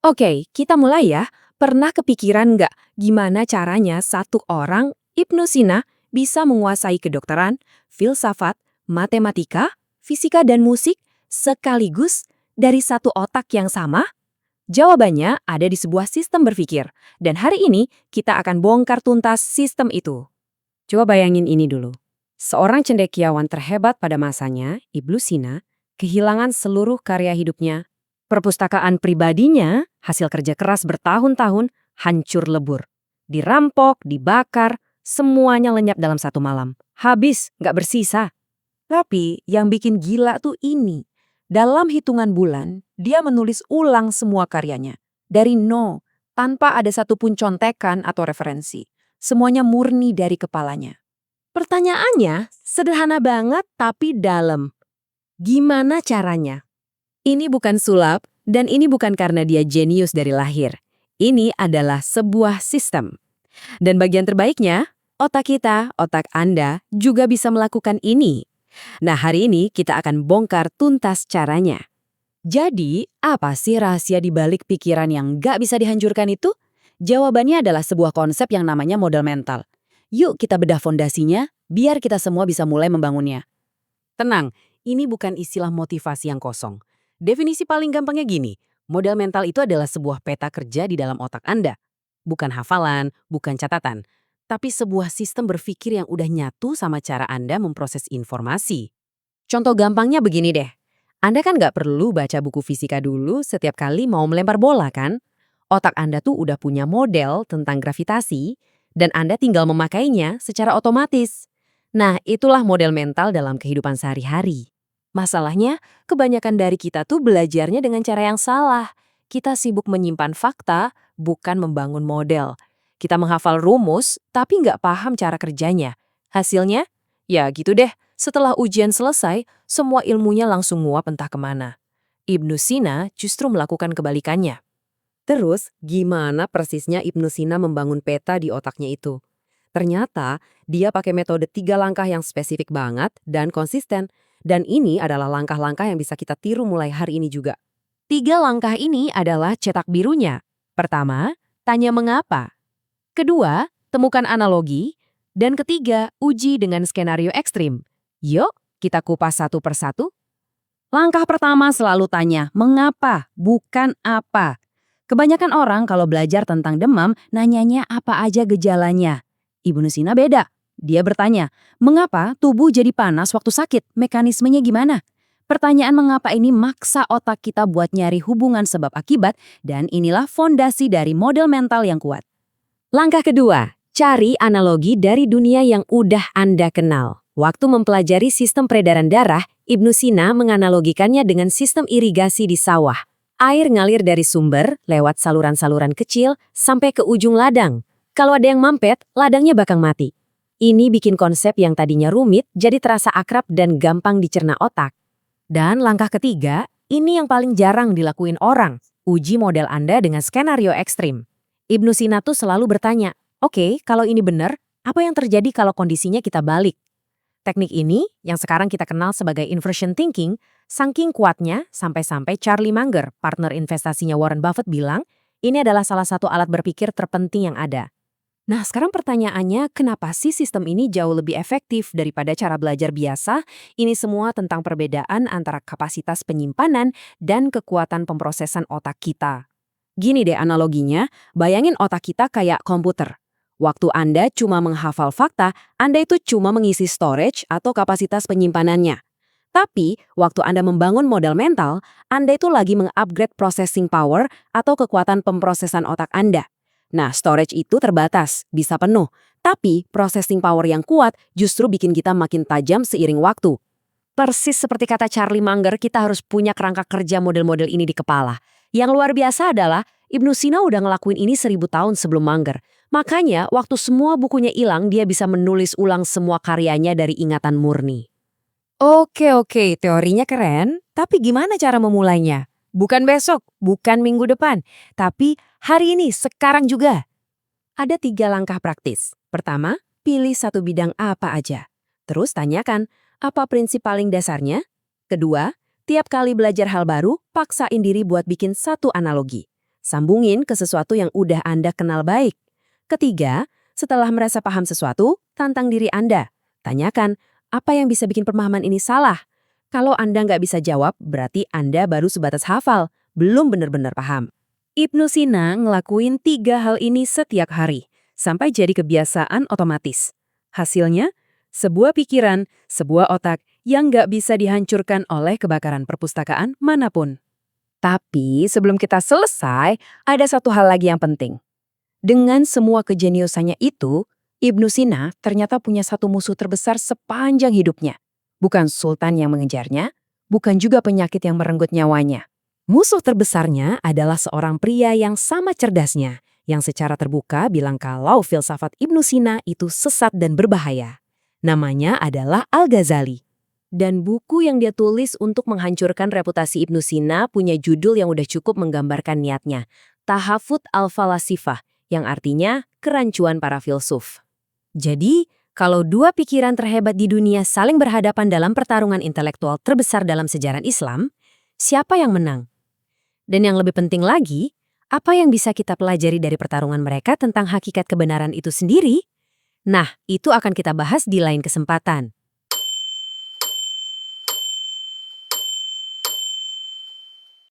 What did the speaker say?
Oke, kita mulai ya. Pernah kepikiran nggak gimana caranya satu orang, Ibnu Sina, bisa menguasai kedokteran, filsafat, matematika, fisika dan musik sekaligus dari satu otak yang sama? Jawabannya ada di sebuah sistem berpikir. Dan hari ini kita akan bongkar tuntas sistem itu. Coba bayangin ini dulu. Seorang cendekiawan terhebat pada masanya, Ibnu Sina, kehilangan seluruh karya hidupnya. Perpustakaan pribadinya, hasil kerja keras bertahun-tahun, hancur lebur. Dirampok, dibakar, semuanya lenyap dalam satu malam. Habis, nggak bersisa. Tapi yang bikin gila tuh ini. Dalam hitungan bulan, dia menulis ulang semua karyanya. Dari nol, tanpa ada satupun contekan atau referensi. Semuanya murni dari kepalanya. Pertanyaannya sederhana banget tapi dalam. Gimana caranya? Ini bukan sulap, dan ini bukan karena dia jenius dari lahir. Ini adalah sebuah sistem. Dan bagian terbaiknya, otak kita, otak Anda, juga bisa melakukan ini. Nah, hari ini kita akan bongkar tuntas caranya. Jadi, apa sih rahasia di balik pikiran yang nggak bisa dihancurkan itu? Jawabannya adalah sebuah konsep yang namanya modal mental. Yuk kita bedah fondasinya, biar kita semua bisa mulai membangunnya. Tenang, ini bukan istilah motivasi yang kosong. Definisi paling gampangnya gini, modal mental itu adalah sebuah peta kerja di dalam otak Anda. Bukan hafalan, bukan catatan, tapi sebuah sistem berpikir yang udah nyatu sama cara Anda memproses informasi. Contoh gampangnya begini deh, Anda kan nggak perlu baca buku fisika dulu setiap kali mau melempar bola kan? Otak Anda tuh udah punya model tentang gravitasi, dan Anda tinggal memakainya secara otomatis. Nah, itulah model mental dalam kehidupan sehari-hari. Masalahnya, kebanyakan dari kita tuh belajarnya dengan cara yang salah. Kita sibuk menyimpan fakta, bukan membangun model. Kita menghafal rumus, tapi nggak paham cara kerjanya. Hasilnya? Ya gitu deh, setelah ujian selesai, semua ilmunya langsung nguap entah kemana. Ibnu Sina justru melakukan kebalikannya. Terus, gimana persisnya Ibnu Sina membangun peta di otaknya itu? Ternyata, dia pakai metode 3 langkah yang spesifik banget dan konsisten. Dan ini adalah langkah-langkah yang bisa kita tiru mulai hari ini juga. 3 langkah ini adalah cetak birunya. Pertama, tanya mengapa. Kedua, temukan analogi. Dan ketiga, uji dengan skenario ekstrim. Yuk, kita kupas satu persatu. Langkah pertama selalu tanya mengapa, bukan apa. Kebanyakan orang kalau belajar tentang demam, nanyanya apa aja gejalanya. Ibnu Sina beda. Dia bertanya, mengapa tubuh jadi panas waktu sakit? Mekanismenya gimana? Pertanyaan mengapa ini maksa otak kita buat nyari hubungan sebab akibat, dan inilah fondasi dari model mental yang kuat. Langkah kedua, cari analogi dari dunia yang udah Anda kenal. Waktu mempelajari sistem peredaran darah, Ibnu Sina menganalogikannya dengan sistem irigasi di sawah. Air ngalir dari sumber, lewat saluran-saluran kecil, sampai ke ujung ladang. Kalau ada yang mampet, ladangnya bakal mati. Ini bikin konsep yang tadinya rumit jadi terasa akrab dan gampang dicerna otak. Dan langkah ketiga, ini yang paling jarang dilakuin orang. Uji model Anda dengan skenario ekstrim. Ibnu Sina tuh selalu bertanya, oke, kalau ini benar, apa yang terjadi kalau kondisinya kita balik? Teknik ini, yang sekarang kita kenal sebagai inversion thinking, saking kuatnya sampai-sampai Charlie Munger, partner investasinya Warren Buffett bilang, ini adalah salah satu alat berpikir terpenting yang ada. Nah, sekarang pertanyaannya, kenapa sih sistem ini jauh lebih efektif daripada cara belajar biasa? Ini semua tentang perbedaan antara kapasitas penyimpanan dan kekuatan pemrosesan otak kita. Gini deh analoginya, bayangin otak kita kayak komputer. Waktu Anda cuma menghafal fakta, Anda itu cuma mengisi storage atau kapasitas penyimpanannya. Tapi, waktu Anda membangun model mental, Anda itu lagi meng-upgrade processing power atau kekuatan pemrosesan otak Anda. Nah, storage itu terbatas, bisa penuh. Tapi, processing power yang kuat justru bikin kita makin tajam seiring waktu. Persis seperti kata Charlie Munger, kita harus punya kerangka kerja model-model ini di kepala. Yang luar biasa adalah, Ibnu Sina udah ngelakuin ini 1000 tahun sebelum Munger. Makanya, waktu semua bukunya hilang, dia bisa menulis ulang semua karyanya dari ingatan murni. Oke, teorinya keren, tapi gimana cara memulainya? Bukan besok, bukan minggu depan, tapi hari ini, sekarang juga. Ada 3 langkah praktis. Pertama, pilih satu bidang apa aja. Terus tanyakan, apa prinsip paling dasarnya? Kedua, tiap kali belajar hal baru, paksain diri buat bikin satu analogi. Sambungin ke sesuatu yang udah Anda kenal baik. Ketiga, setelah merasa paham sesuatu, tantang diri Anda. Tanyakan, apa yang bisa bikin pemahaman ini salah? Kalau Anda nggak bisa jawab, berarti Anda baru sebatas hafal, belum benar-benar paham. Ibnu Sina ngelakuin 3 hal ini setiap hari, sampai jadi kebiasaan otomatis. Hasilnya, sebuah pikiran, sebuah otak yang nggak bisa dihancurkan oleh kebakaran perpustakaan manapun. Tapi sebelum kita selesai, ada satu hal lagi yang penting. Dengan semua kejeniusannya itu, Ibnu Sina ternyata punya satu musuh terbesar sepanjang hidupnya. Bukan sultan yang mengejarnya, bukan juga penyakit yang merenggut nyawanya. Musuh terbesarnya adalah seorang pria yang sama cerdasnya, yang secara terbuka bilang kalau filsafat Ibnu Sina itu sesat dan berbahaya. Namanya adalah Al-Ghazali. Dan buku yang dia tulis untuk menghancurkan reputasi Ibnu Sina punya judul yang udah cukup menggambarkan niatnya, Tahafut al-Falasifah, yang artinya kerancuan para filsuf. Jadi, kalau dua pikiran terhebat di dunia saling berhadapan dalam pertarungan intelektual terbesar dalam sejarah Islam, siapa yang menang? Dan yang lebih penting lagi, apa yang bisa kita pelajari dari pertarungan mereka tentang hakikat kebenaran itu sendiri? Nah, itu akan kita bahas di lain kesempatan.